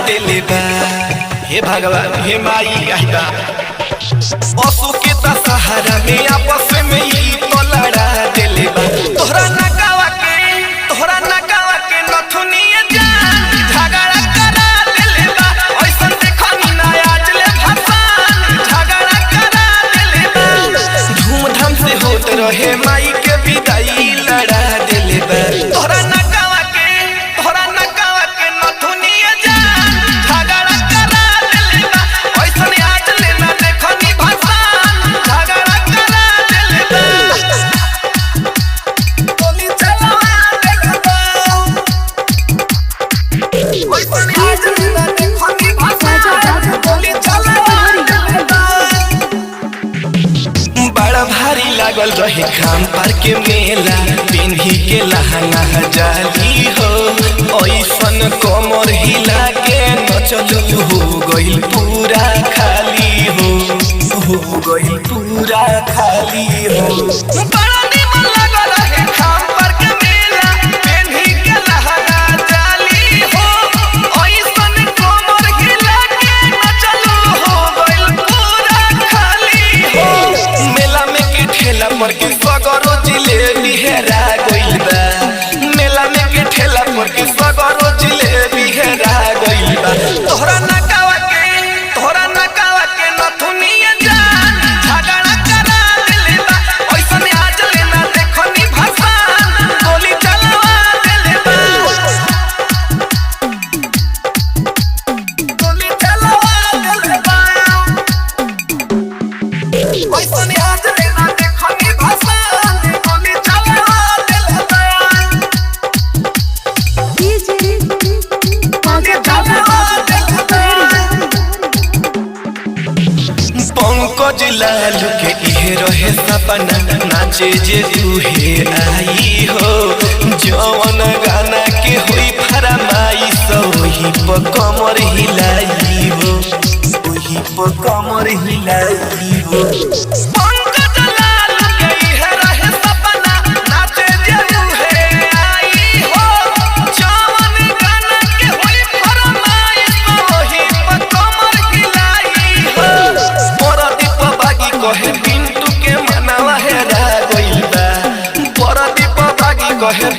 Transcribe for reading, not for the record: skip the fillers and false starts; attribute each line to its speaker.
Speaker 1: दिले बा। हे भगवान हे माई आइबा पशु के सहारा में आपस में ही तो लड़ा दिले बा। तोहरा नकावा के नथुनिया जान झगड़ा करा दिले बा। ऐसन देखनी ना आज ले भसान झगड़ा करा दिले बा। धूमधाम से होत रहे माई के विदाई लड़ा दिले बा। तोहरा नकावा के नथुनिया जान झगड़ा करा दिले बा। ऐसन आज ले ना देखनी भसान झगड़ा करा दिले बा। गोली चलावा दिले बा। ऐसन आज ले ना देखनी भसान गोली चलावा दिले बा। बड़ा भारी लागल रहे खाम पर के मेला पिन्ही के लहंगा जाली हो। ऐसन कमर हिला के नचलू हो गइल पूरा खाली हो गइल पूरा खाली हो। बड़ा निमन लागल रहे खाम पर के मेला पिन्ही के लहंगा जाली हो। ऐसन कमर हिला के नचलू हो गइल पूरा खाली हो। मेला में के ठेला पर के सगरो जिलेबी हेरा गइल बा। मेला में के ठेला पर के सगरो जिलेबी हेरा गइल बा। तोहरा नकावा के नथुनिया जान झगड़ा करा दिले बा। ऐसन आज ले ना देखनी भसान गोली चलावा दिले बा। गोली चलावा दिले बा। ऐसन आज ले ना देखनी भसान गोली चलावा दिले बा। पंकज लाल के इहे रहे सपना नाचे जे तूहे आई हो। जवन गाना के होई फरमाइश वही पर कमर हिलाई हो वही पर कमर हिलाई हो। पंकज लाल के इहे रहे सपना नाचे जे तूहे आई हो। जवन गाना के होई फरमाइश वही पर कमर हिलाई हो। परदीप बागी कहे पिंटू के मनावा हेरा गइल बा। परदीप बागी कहे